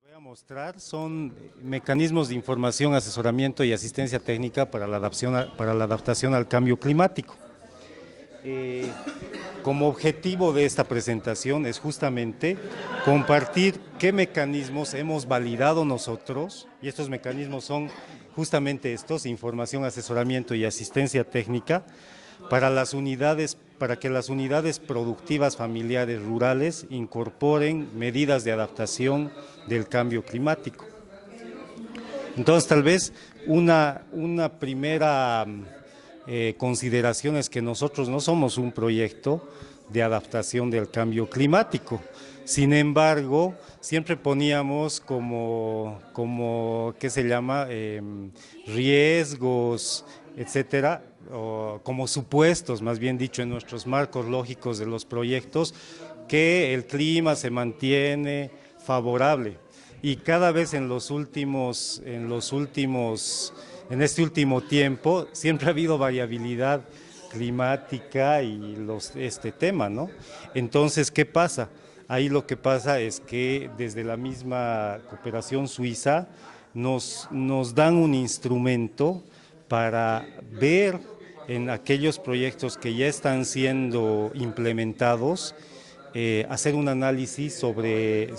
Voy a mostrar son mecanismos de información, asesoramiento y asistencia técnica para la adaptación al cambio climático. Eh, Como objetivo de esta presentación es justamente compartir qué mecanismos hemos validado nosotros, y estos mecanismos son justamente estos: información, asesoramiento y asistencia técnica para que las unidades productivas familiares rurales incorporen medidas de adaptación del cambio climático. Entonces, tal vez una primera consideración es que nosotros no somos un proyecto de adaptación del cambio climático. Sin embargo, siempre poníamos ¿qué se llama? Riesgos, etcétera, o como supuestos, más bien dicho, en nuestros marcos lógicos de los proyectos, que el clima se mantiene favorable. Y cada vez en este último tiempo, siempre ha habido variabilidad climática y este tema, ¿no? Entonces, ¿qué pasa? Ahí lo que pasa es que desde la misma cooperación suiza nos dan un instrumento para ver en aquellos proyectos que ya están siendo implementados, hacer un análisis sobre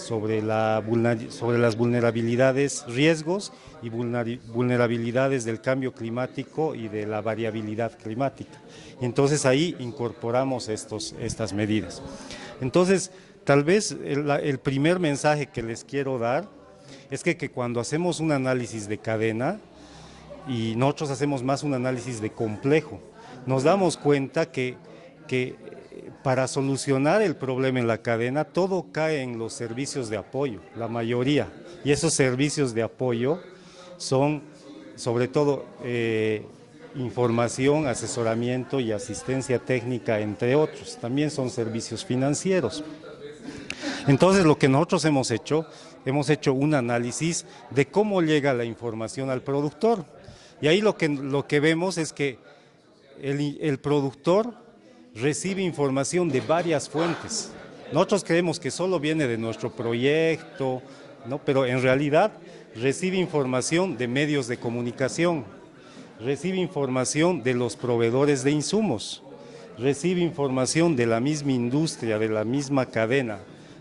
las vulnerabilidades, riesgos y vulnerabilidades del cambio climático y de la variabilidad climática. Y entonces ahí incorporamos estas medidas. Entonces, tal vez el primer mensaje que les quiero dar es que cuando hacemos un análisis de cadena, y nosotros hacemos más un análisis de complejo, nos damos cuenta que para solucionar el problema en la cadena, todo cae en los servicios de apoyo, la mayoría. Y esos servicios de apoyo son, sobre todo, información, asesoramiento y asistencia técnica, entre otros. También son servicios financieros. Entonces, lo que nosotros hemos hecho un análisis de cómo llega la información al productor. Y ahí lo que vemos es que el productor recibe información de varias fuentes. Nosotros creemos que solo viene de nuestro proyecto, ¿no? Pero en realidad recibe información de medios de comunicación, recibe información de los proveedores de insumos, recibe información de la misma industria, de la misma cadena,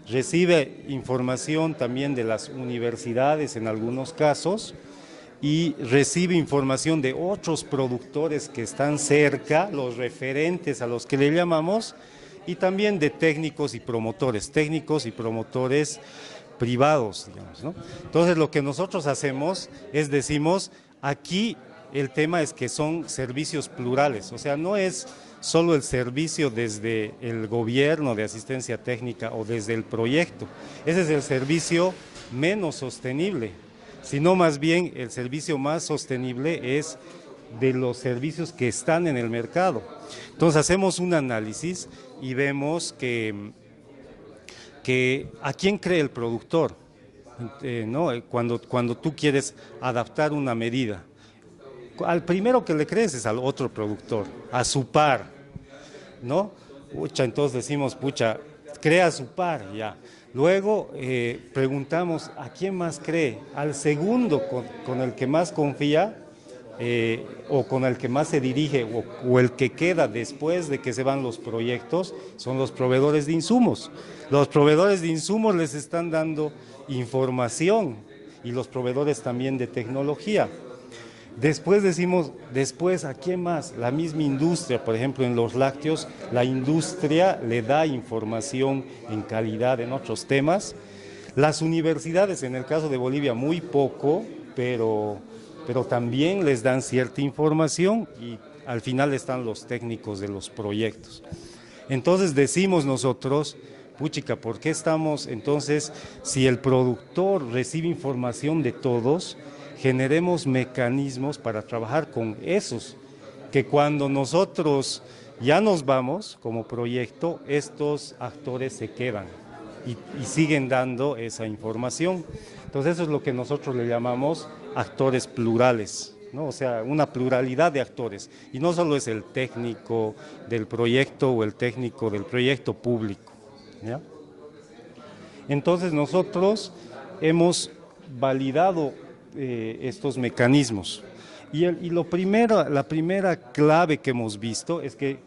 recibe información también de las universidades en algunos casos, y recibe información de otros productores que están cerca, los referentes a los que le llamamos, y también de técnicos y promotores privados, digamos, ¿no? Entonces, lo que nosotros hacemos es decimos, aquí el tema es que son servicios plurales, o sea, no es solo el servicio desde el gobierno de asistencia técnica o desde el proyecto, ese es el servicio menos sostenible, sino más bien el servicio más sostenible es de los servicios que están en el mercado. Entonces hacemos un análisis y vemos que ¿a quién cree el productor? ¿No? Cuando tú quieres adaptar una medida, al primero que le crees es al otro productor, a su par, ¿no? Entonces decimos, crea a su par, ya. Luego preguntamos a quién más cree, al segundo con el que más confía, o con el que más se dirige, o el que queda después de que se van los proyectos, son los proveedores de insumos. Los proveedores de insumos les están dando información, y los proveedores también de tecnología. Después decimos, ¿a quién más? La misma industria, por ejemplo, en los lácteos, la industria le da información en calidad en otros temas. Las universidades, en el caso de Bolivia, muy poco, pero también les dan cierta información, y al final están los técnicos de los proyectos. Entonces decimos nosotros, ¿por qué estamos entonces, si el productor recibe información de todos, generemos mecanismos para trabajar con esos, que cuando nosotros ya nos vamos como proyecto, estos actores se quedan y siguen dando esa información? Entonces eso es lo que nosotros le llamamos actores plurales, ¿no? O sea, una pluralidad de actores, y no solo es el técnico del proyecto o el técnico del proyecto público, ¿ya? Entonces nosotros hemos validado estos mecanismos. Y la primera clave que hemos visto es que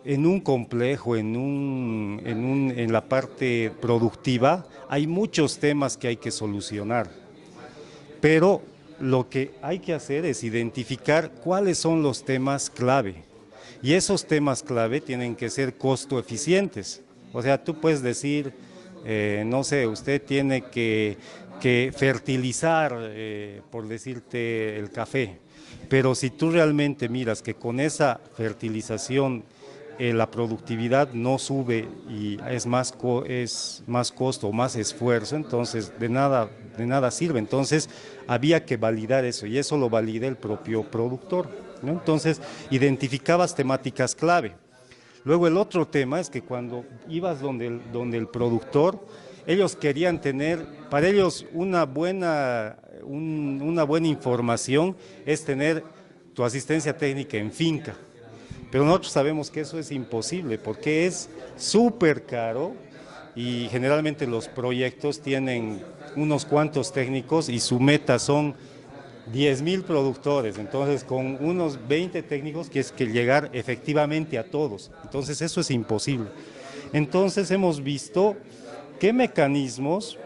en un complejo, en la parte productiva, hay muchos temas que hay que solucionar, pero lo que hay que hacer es identificar cuáles son los temas clave, y esos temas clave tienen que ser costo eficientes. O sea, tú puedes decir, no sé, usted tiene que fertilizar, por decirte, el café, pero si tú realmente miras que con esa fertilización la productividad no sube y es más costo, más esfuerzo, entonces de nada sirve. Entonces había que validar eso, y eso lo valida el propio productor, ¿no? Entonces identificabas temáticas clave. Luego el otro tema es que cuando ibas donde el productor, ellos querían tener, para ellos una buena información es tener tu asistencia técnica en finca. Pero nosotros sabemos que eso es imposible porque es súper caro, y generalmente los proyectos tienen unos cuantos técnicos y su meta son 10.000 productores. Entonces con unos 20 técnicos que es que llegar efectivamente a todos. Entonces eso es imposible. Entonces hemos visto qué mecanismos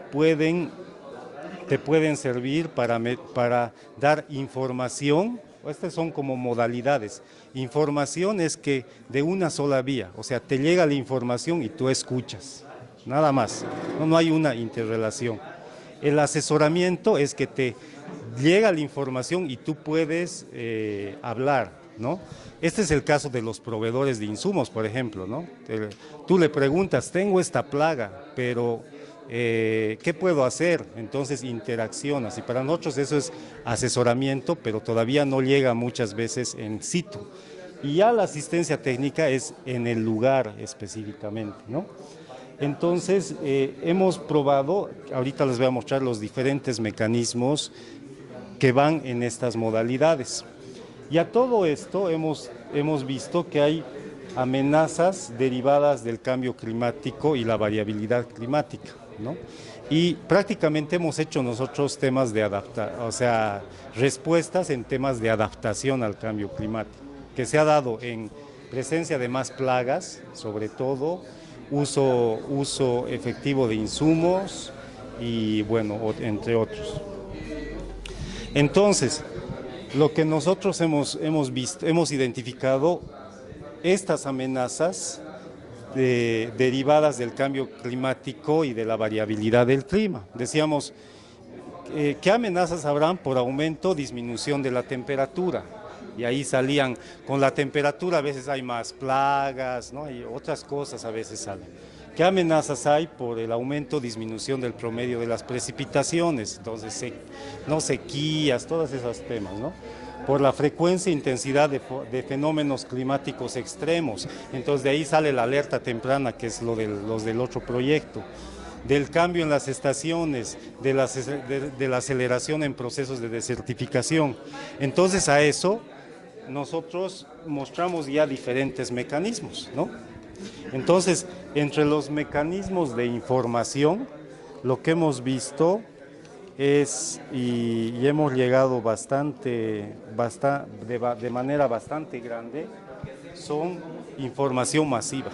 te pueden servir para dar información. Estas son como modalidades. Información es que de una sola vía, o sea, te llega la información y tú escuchas, nada más, no hay una interrelación. El asesoramiento es que te llega la información y tú puedes hablar, ¿no? Este es el caso de los proveedores de insumos, por ejemplo, ¿no? Tú le preguntas, tengo esta plaga, pero ¿qué puedo hacer? Entonces interaccionas, y para nosotros eso es asesoramiento, pero todavía no llega muchas veces en situ. Y ya la asistencia técnica es en el lugar específicamente, ¿no? Entonces hemos probado, ahorita les voy a mostrar los diferentes mecanismos que van en estas modalidades. Y a todo esto hemos visto que hay amenazas derivadas del cambio climático y la variabilidad climática, ¿no? Y prácticamente hemos hecho nosotros temas de respuestas en temas de adaptación al cambio climático, que se ha dado en presencia de más plagas, sobre todo, uso efectivo de insumos y bueno, entre otros. Entonces, lo que nosotros hemos visto, hemos identificado estas amenazas derivadas del cambio climático y de la variabilidad del clima. Decíamos, ¿qué amenazas habrán por aumento, disminución de la temperatura? Y ahí salían, con la temperatura a veces hay más plagas, ¿no? Y otras cosas a veces salen. ¿Qué amenazas hay por el aumento, disminución del promedio de las precipitaciones? Entonces, sequías, todos esos temas, ¿no? Por la frecuencia e intensidad de fenómenos climáticos extremos. Entonces de ahí sale la alerta temprana, que es los del otro proyecto. Del cambio en las estaciones, de la aceleración en procesos de desertificación. Entonces a eso nosotros mostramos ya diferentes mecanismos, ¿no? Entonces, entre los mecanismos de información, lo que hemos visto es, y hemos llegado de manera bastante grande, son información masiva.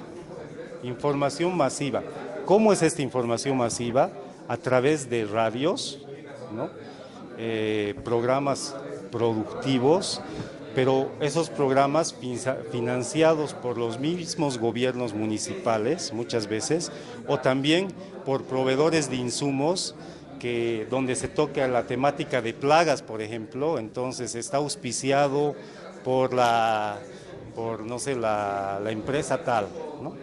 Información masiva. ¿Cómo es esta información masiva? A través de radios, ¿no? Programas productivos, pero esos programas financiados por los mismos gobiernos municipales, muchas veces, o también por proveedores de insumos, donde se toca la temática de plagas, por ejemplo. Entonces está auspiciado por no sé, la empresa tal, ¿no?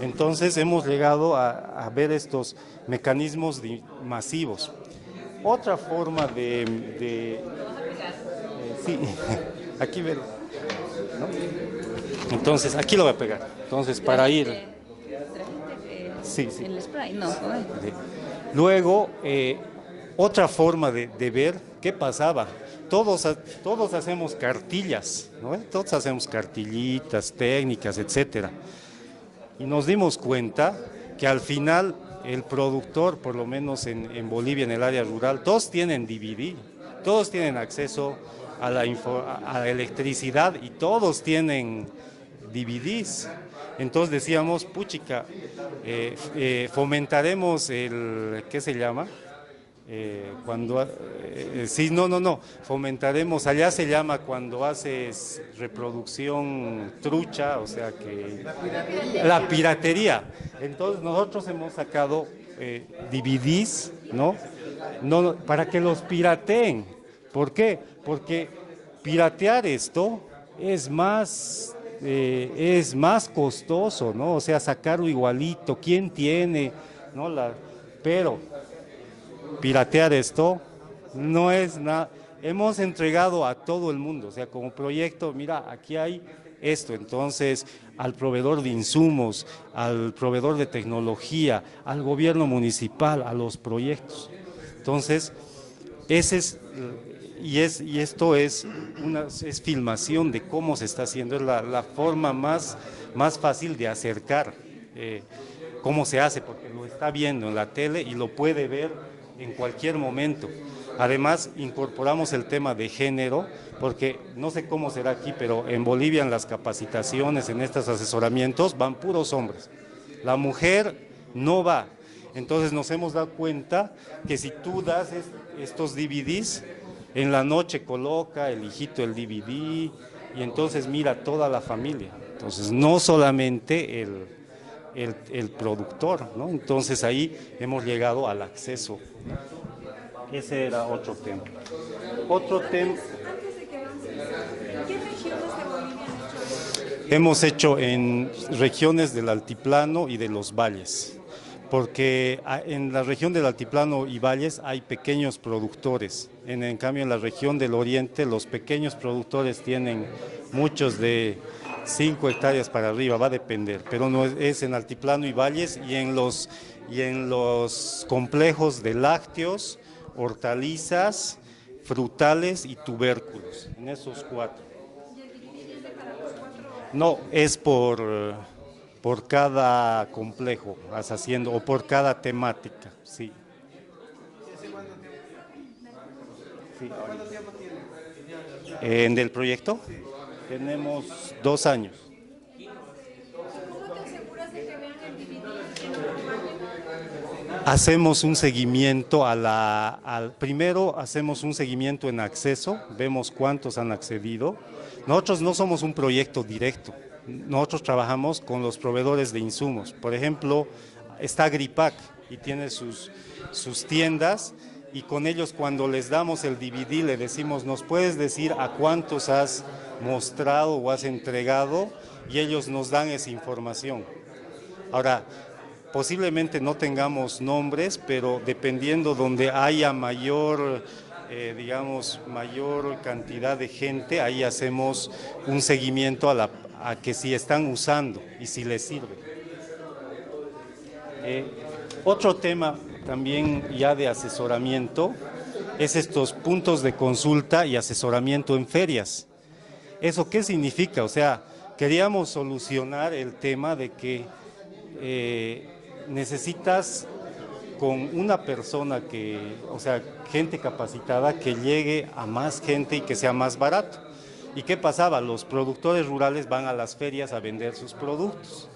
Entonces hemos llegado a ver estos mecanismos masivos. Otra forma sí, aquí ver, ¿no? Entonces aquí lo voy a pegar. Entonces para ir. Sí. El spray, no. Luego, otra forma de ver qué pasaba. Todos hacemos cartillas, ¿no? Todos hacemos cartillitas técnicas, etcétera. Y nos dimos cuenta que al final el productor, por lo menos en Bolivia, en el área rural, todos tienen DVD, todos tienen acceso a la electricidad y todos tienen DVDs. Entonces decíamos, puchica, fomentaremos ¿qué se llama? Sí, no, fomentaremos, allá se llama cuando haces reproducción trucha, o sea que la piratería. Entonces nosotros hemos sacado DVDs, ¿no? No, para que los pirateen. ¿Por qué? Porque piratear esto es más costoso, ¿no? O sea, sacarlo igualito, ¿quién tiene? ¿No? Pero piratear esto no es nada. Hemos entregado a todo el mundo, o sea, como proyecto, mira, aquí hay esto, entonces al proveedor de insumos, al proveedor de tecnología, al gobierno municipal, a los proyectos. Entonces, ese es, y esto es es filmación de cómo se está haciendo, es la forma más fácil de acercar cómo se hace, porque lo está viendo en la tele y lo puede ver en cualquier momento. Además, incorporamos el tema de género, porque no sé cómo será aquí, pero en Bolivia en las capacitaciones, en estos asesoramientos, van puros hombres. La mujer no va. Entonces nos hemos dado cuenta que si tú das estos DVDs, en la noche coloca el hijito el DVD y entonces mira toda la familia. Entonces no solamente el productor, ¿no? Entonces ahí hemos llegado al acceso. Ese era otro tema. Otro tema. Antes de que avances, ¿en qué regiones de Bolivia han hecho? Hemos hecho en regiones del altiplano y de los valles, porque en la región del altiplano y valles hay pequeños productores. En cambio, en la región del oriente, los pequeños productores tienen muchos de 5 hectáreas para arriba, va a depender, pero no es en altiplano y valles y en los complejos de lácteos, hortalizas, frutales y tubérculos, en esos 4. ¿Y el dividir es de para los cuatro? No, es por cada complejo, vas haciendo, o por cada temática, sí. Sí. ¿En el proyecto? Tenemos 2 años. ¿Cómo te aseguras de que vean el dividir en un año? Hacemos un seguimiento primero hacemos un seguimiento en acceso, vemos cuántos han accedido. Nosotros no somos un proyecto directo, nosotros trabajamos con los proveedores de insumos. Por ejemplo, está Agripac y tiene sus tiendas y con ellos cuando les damos el DVD le decimos, ¿nos puedes decir a cuántos has mostrado o has entregado? Y ellos nos dan esa información. Ahora, posiblemente no tengamos nombres, pero dependiendo donde haya mayor cantidad de gente, ahí hacemos un seguimiento a que si están usando y si les sirve. Otro tema también ya de asesoramiento es estos puntos de consulta y asesoramiento en ferias. ¿Eso qué significa? O sea, queríamos solucionar el tema de que necesitas con una persona o sea, gente capacitada que llegue a más gente y que sea más barato. ¿Y qué pasaba? Los productores rurales van a las ferias a vender sus productos.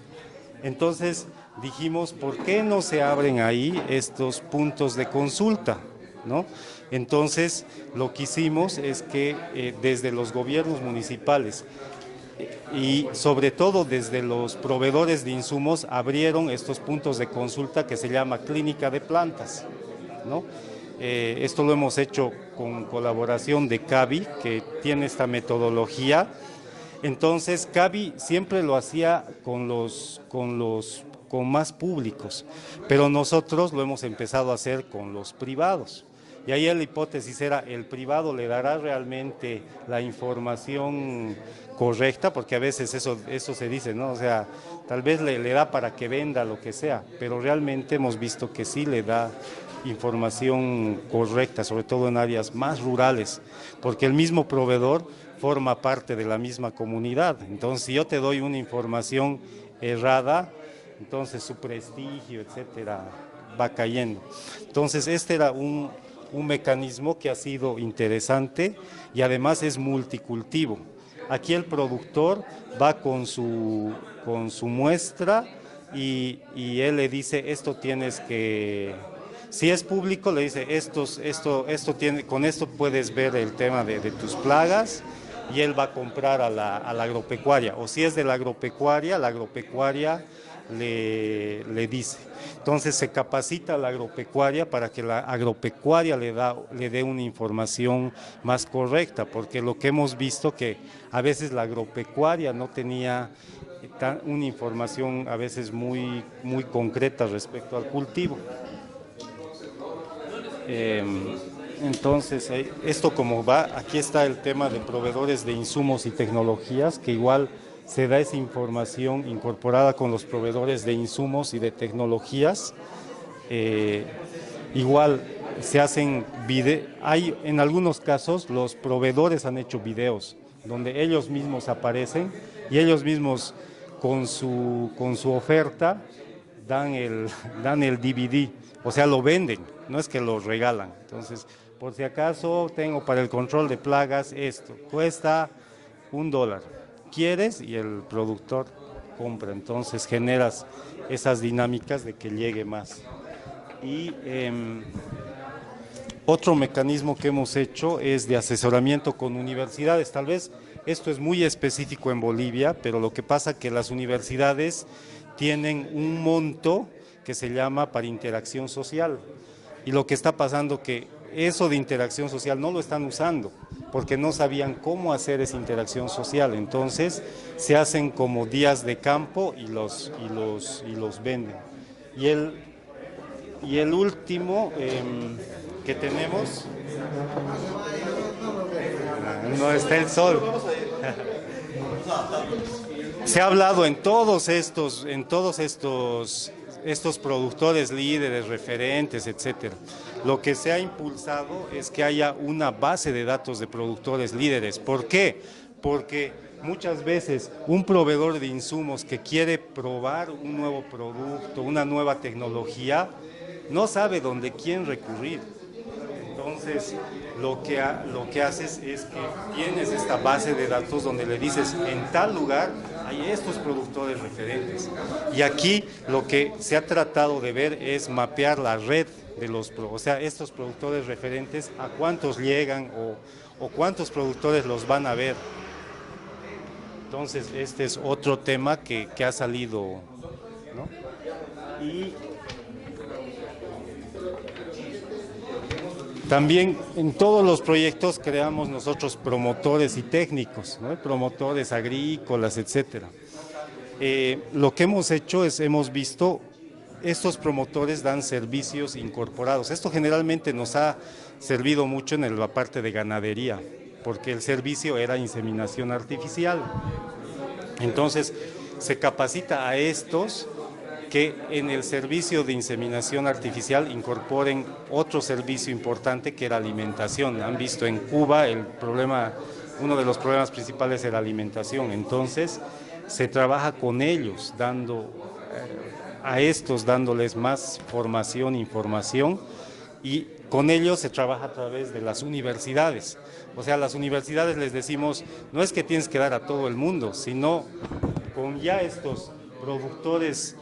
Entonces dijimos, ¿por qué no se abren ahí estos puntos de consulta? ¿No? Entonces lo que hicimos es que desde los gobiernos municipales y sobre todo desde los proveedores de insumos abrieron estos puntos de consulta que se llama clínica de plantas, ¿no? Esto lo hemos hecho con colaboración de CABI, que tiene esta metodología. Entonces CABI siempre lo hacía con más públicos, pero nosotros lo hemos empezado a hacer con los privados. Y ahí la hipótesis era, ¿el privado le dará realmente la información correcta? Porque a veces eso se dice, ¿no? O sea, tal vez le da para que venda lo que sea, pero realmente hemos visto que sí le da información correcta, sobre todo en áreas más rurales, porque el mismo proveedor forma parte de la misma comunidad. Entonces, si yo te doy una información errada, entonces su prestigio, etcétera, va cayendo. Entonces, este era un mecanismo que ha sido interesante y además es multicultivo. Aquí el productor va con su muestra y él le dice, esto tienes que... Si es público, le dice, esto tiene, con esto puedes ver el tema de tus plagas, y él va a comprar a la agropecuaria. O si es de la agropecuaria le dice. Entonces se capacita a la agropecuaria para que la agropecuaria le dé una información más correcta, porque lo que hemos visto que a veces la agropecuaria no tenía una información a veces muy concreta respecto al cultivo. Entonces, esto como va, aquí está el tema de proveedores de insumos y tecnologías, que igual se da esa información incorporada con los proveedores de insumos y de tecnologías. Igual se hacen hay en algunos casos los proveedores han hecho videos donde ellos mismos aparecen y ellos mismos con su oferta dan el DVD, o sea, lo venden, no es que lo regalan. Entonces, por si acaso tengo para el control de plagas esto, cuesta $1, ¿quieres? Y el productor compra, entonces generas esas dinámicas de que llegue más. Y otro mecanismo que hemos hecho es de asesoramiento con universidades. Tal vez esto es muy específico en Bolivia, pero lo que pasa es que las universidades tienen un monto que se llama para interacción social. Y lo que está pasando que eso de interacción social no lo están usando, porque no sabían cómo hacer esa interacción social. Entonces se hacen como días de campo y los venden. Y el último que tenemos, no está el sol. Se ha hablado en todos estos productores líderes, referentes, etcétera. Lo que se ha impulsado es que haya una base de datos de productores líderes. ¿Por qué? Porque muchas veces un proveedor de insumos que quiere probar un nuevo producto, una nueva tecnología, no sabe quién recurrir. Entonces, lo que haces es que tienes esta base de datos donde le dices, en tal lugar hay estos productores referentes. Y aquí lo que se ha tratado de ver es mapear la red de o sea, estos productores referentes, a cuántos llegan o cuántos productores los van a ver. Entonces, este es otro tema que ha salido, ¿no? Y también en todos los proyectos creamos nosotros promotores y técnicos, ¿no? Promotores agrícolas, etcétera. Lo que hemos hecho es, hemos visto, estos promotores dan servicios incorporados. Esto generalmente nos ha servido mucho en la parte de ganadería, porque el servicio era inseminación artificial. Entonces, se capacita a estos que en el servicio de inseminación artificial incorporen otro servicio importante que era alimentación. Han visto en Cuba uno de los problemas principales era la alimentación. Entonces se trabaja con ellos, dándoles más formación, información, y con ellos se trabaja a través de las universidades. O sea, a las universidades les decimos, no es que tienes que dar a todo el mundo, sino con ya estos productores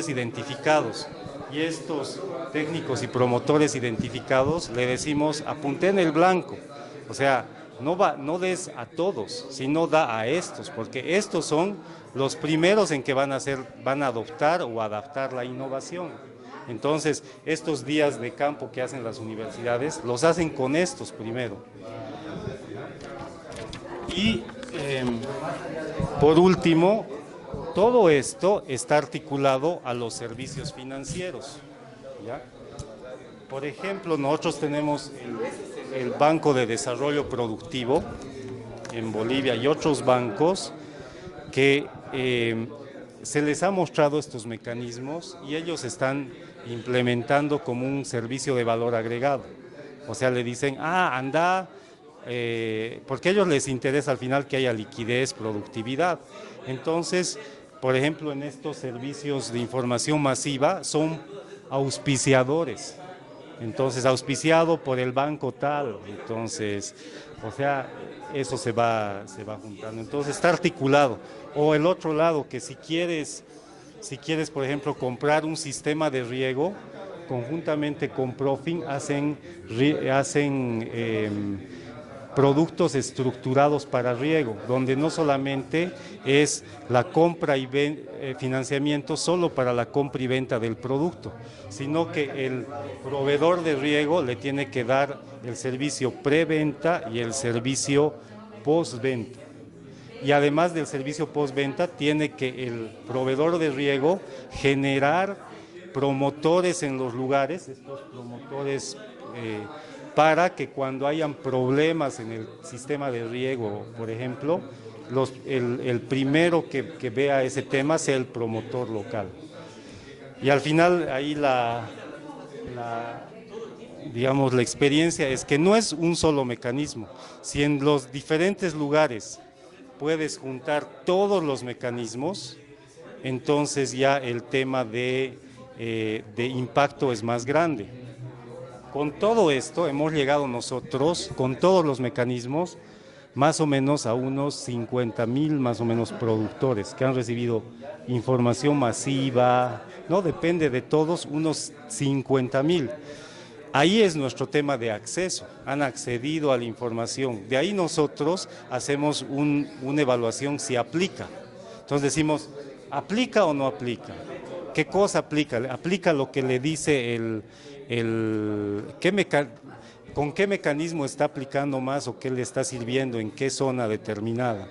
identificados y estos técnicos y promotores identificados, le decimos, apunté en el blanco. O sea, no des a todos, sino da a estos, porque estos son los primeros en que van a adoptar o adaptar la innovación. Entonces, estos días de campo que hacen las universidades, los hacen con estos primero. Y por último, todo esto está articulado a los servicios financieros, ¿ya? Por ejemplo, nosotros tenemos el Banco de Desarrollo Productivo en Bolivia y otros bancos que se les ha mostrado estos mecanismos y ellos están implementando como un servicio de valor agregado. O sea, le dicen, anda, porque a ellos les interesa al final que haya liquidez, productividad. Entonces, por ejemplo, en estos servicios de información masiva son auspiciadores. Entonces, auspiciado por el banco tal, entonces, o sea, eso se va juntando. Entonces, está articulado. O el otro lado, que si quieres, por ejemplo, comprar un sistema de riego, conjuntamente con Profin hacen productos estructurados para riego, donde no solamente es la compra y financiamiento solo para la compra y venta del producto, sino que el proveedor de riego le tiene que dar el servicio preventa y el servicio postventa. Y además del servicio postventa, tiene que el proveedor de riego generar promotores en los lugares, estos promotores para que cuando hayan problemas en el sistema de riego, por ejemplo, el primero que vea ese tema sea el promotor local. Y al final ahí digamos, la experiencia es que no es un solo mecanismo. Si en los diferentes lugares puedes juntar todos los mecanismos, entonces ya el tema de impacto es más grande. Con todo esto hemos llegado nosotros, con todos los mecanismos, más o menos a unos 50,000 más o menos productores que han recibido información masiva, no depende de todos, unos 50,000. Ahí es nuestro tema de acceso, han accedido a la información. De ahí nosotros hacemos una evaluación si aplica. Entonces decimos, ¿aplica o no aplica? ¿Qué cosa aplica? ¿Aplica lo que le dice con qué mecanismo está aplicando más o qué le está sirviendo en qué zona determinada?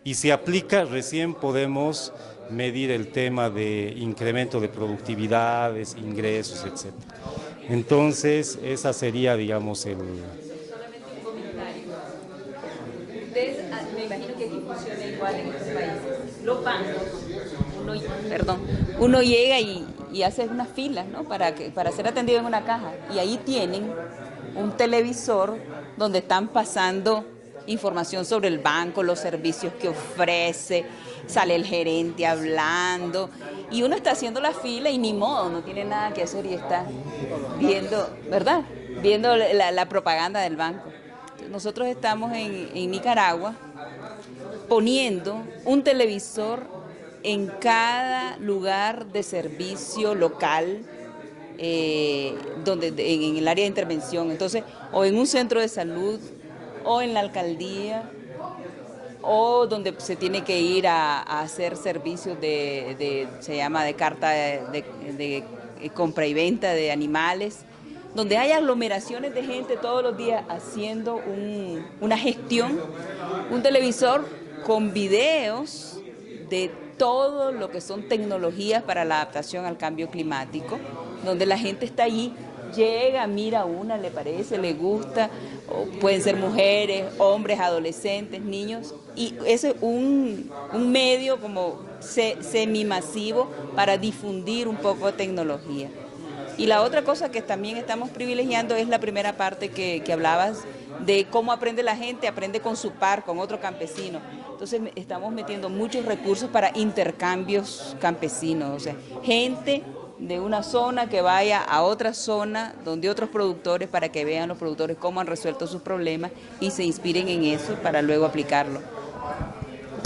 Y si aplica, recién podemos medir el tema de incremento de productividades, ingresos, etc. Entonces, esa sería, digamos, Solamente un comentario. Ustedes, me imagino que aquí funciona igual en otros países. Los bancos, uno llega y hace unas filas, ¿no? Para ser atendido en una caja. Y ahí tienen un televisor donde están pasando información sobre el banco, los servicios que ofrece, sale el gerente hablando y uno está haciendo la fila y ni modo, no tiene nada que hacer y está viendo, ¿verdad? Viendo la propaganda del banco. Nosotros estamos en Nicaragua poniendo un televisor en cada lugar de servicio local, en el área de intervención. Entonces, o en un centro de salud, o en la alcaldía, o donde se tiene que ir a hacer servicios se llama de carta de compra y venta de animales, donde hay aglomeraciones de gente todos los días haciendo una gestión, un televisor con videos de todo lo que son tecnologías para la adaptación al cambio climático, donde la gente está allí, llega, mira una, le parece, le gusta, o pueden ser mujeres, hombres, adolescentes, niños, y ese es un medio como semimasivo para difundir un poco de tecnología. Y la otra cosa que también estamos privilegiando es la primera parte que hablabas de cómo aprende la gente, aprende con su par, con otro campesino. Entonces estamos metiendo muchos recursos para intercambios campesinos, o sea, gente de una zona que vaya a otra zona donde otros productores, para que vean los productores cómo han resuelto sus problemas y se inspiren en eso para luego aplicarlo.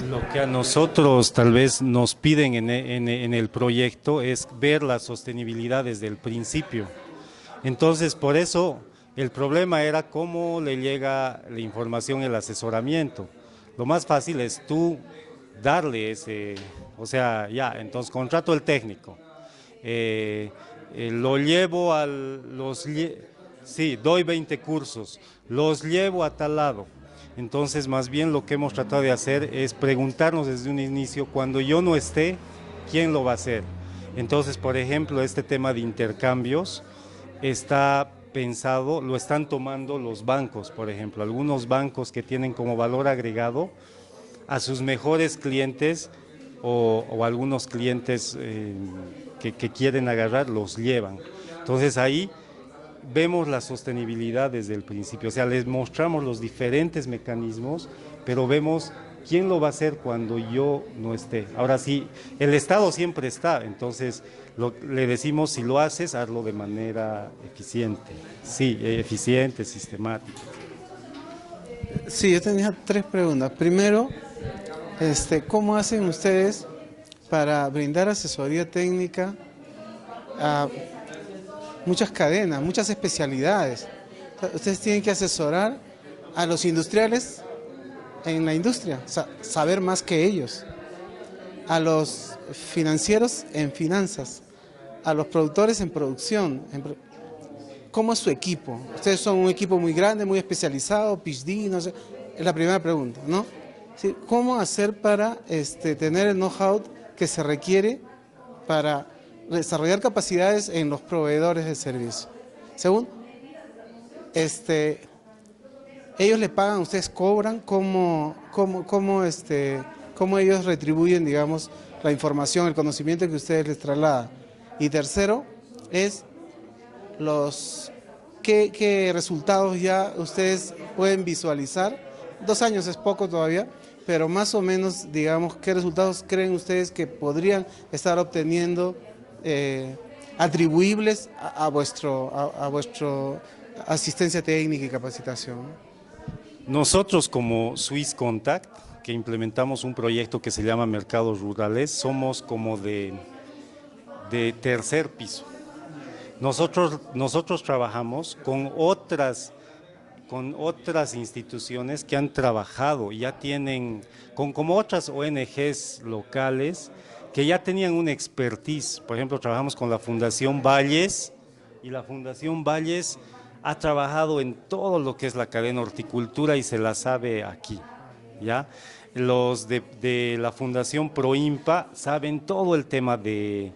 Lo que a nosotros tal vez nos piden en el proyecto es ver la sostenibilidad desde el principio. Entonces, por eso el problema era cómo le llega la información, el asesoramiento. Lo más fácil es tú darle ese, o sea, ya, entonces contrato el técnico. Lo llevo sí, doy 20 cursos, los llevo a tal lado. Entonces, más bien lo que hemos tratado de hacer es preguntarnos desde un inicio, cuando yo no esté, ¿quién lo va a hacer? Entonces, por ejemplo, este tema de intercambios está pensado, lo están tomando los bancos, por ejemplo, algunos bancos que tienen como valor agregado a sus mejores clientes o algunos clientes que quieren agarrar, los llevan. Entonces ahí vemos la sostenibilidad desde el principio, o sea, les mostramos los diferentes mecanismos, pero vemos ¿quién lo va a hacer cuando yo no esté? Ahora sí, el Estado siempre está, entonces le decimos, si lo haces, hazlo de manera eficiente. Sí, eficiente, sistemática. Sí, yo tenía 3 preguntas. Primero, ¿cómo hacen ustedes para brindar asesoría técnica a muchas cadenas, muchas especialidades? O sea, ustedes tienen que asesorar a los industriales en la industria, o sea, saber más que ellos, a los financieros en finanzas, a los productores en producción. ¿Cómo es su equipo? Ustedes son un equipo muy grande, muy especializado, PhD, no sé, es la primera pregunta, ¿no? Sí, ¿cómo hacer para tener el know-how que se requiere para desarrollar capacidades en los proveedores de servicio? Segundo, ellos le pagan, ustedes cobran, ¿cómo ellos retribuyen, digamos, la información, el conocimiento que ustedes les trasladan? Y tercero, es ¿qué resultados ya ustedes pueden visualizar? 2 años es poco todavía, pero más o menos, digamos, ¿qué resultados creen ustedes que podrían estar obteniendo atribuibles a vuestro asistencia técnica y capacitación? Nosotros como Swiss Contact, que implementamos un proyecto que se llama Mercados Rurales, somos como de tercer piso. Nosotros trabajamos con otras instituciones que han trabajado, ya tienen, como otras ONGs locales que ya tenían una expertise. Por ejemplo, trabajamos con la Fundación Valles, y la Fundación Valles ha trabajado en todo lo que es la cadena horticultura y se la sabe aquí, ¿ya? Los de la Fundación Proimpa saben todo el tema de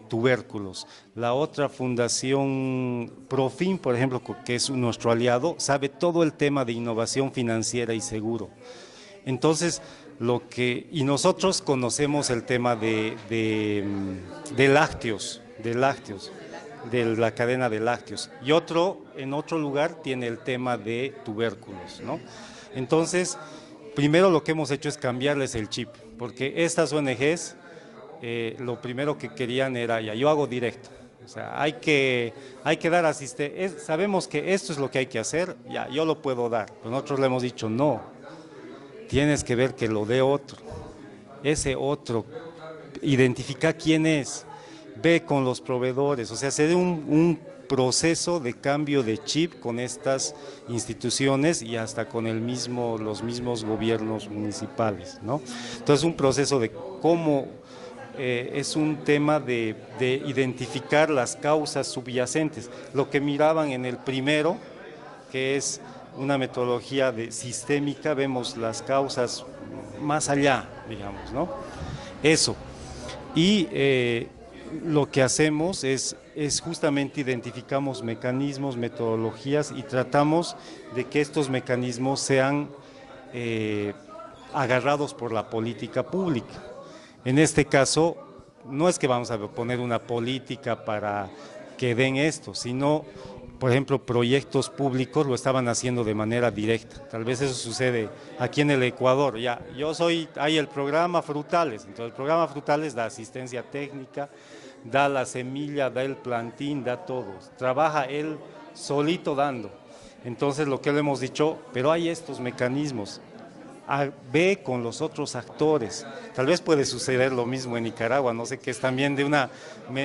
tubérculos. La otra fundación Profin, por ejemplo, que es nuestro aliado, sabe todo el tema de innovación financiera y seguro. Entonces, y nosotros conocemos el tema de lácteos, de la cadena de lácteos. Y en otro lugar tiene el tema de tubérculos, ¿no? Entonces, primero lo que hemos hecho es cambiarles el chip, porque estas ONGs lo primero que querían era, ya, yo hago directo, o sea, hay que dar asistencia, sabemos que esto es lo que hay que hacer, ya, yo lo puedo dar, pero nosotros le hemos dicho, no, tienes que ver que lo dé otro, ese otro, identifica quién es, ve con los proveedores, o sea, se dé un proceso de cambio de chip con estas instituciones y hasta con los mismos gobiernos municipales, ¿no? Entonces, un proceso de cómo es un tema de identificar las causas subyacentes. Lo que miraban en el primero, que es una metodología sistémica, vemos las causas más allá, digamos, ¿no? Eso. Y lo que hacemos es justamente identificamos mecanismos, metodologías y tratamos de que estos mecanismos sean agarrados por la política pública. En este caso, no es que vamos a poner una política para que den esto, sino, por ejemplo, proyectos públicos lo estaban haciendo de manera directa. Tal vez eso sucede aquí en el Ecuador. Ya, hay el programa Frutales, entonces el programa Frutales da asistencia técnica, da la semilla, da el plantín, da todo. Trabaja él solito dando. Entonces lo que le hemos dicho, pero hay estos mecanismos. Ve con los otros actores. Tal vez puede suceder lo mismo en Nicaragua, no sé, que es también de una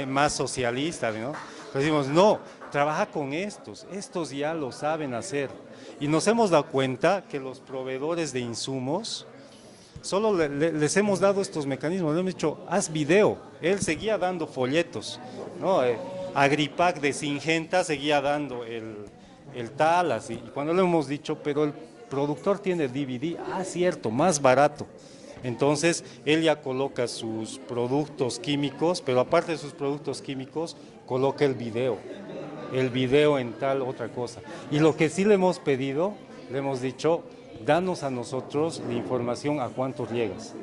más socialista, ¿no? Pero decimos, no, trabaja con estos ya lo saben hacer. Y nos hemos dado cuenta que los proveedores de insumos, solo les hemos dado estos mecanismos, le hemos dicho, haz video. Él seguía dando folletos, ¿no? Agripac de Singenta seguía dando el tal, así. Y cuando le hemos dicho, pero el productor tiene DVD, cierto, más barato. Entonces, él ya coloca sus productos químicos, pero aparte de sus productos químicos, coloca el video en tal otra cosa. Y lo que sí le hemos pedido, le hemos dicho, danos a nosotros la información a cuántos llegas,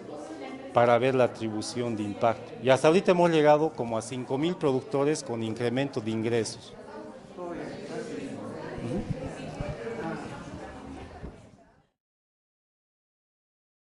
para ver la atribución de impacto. Y hasta ahorita hemos llegado como a 5,000 productores con incremento de ingresos.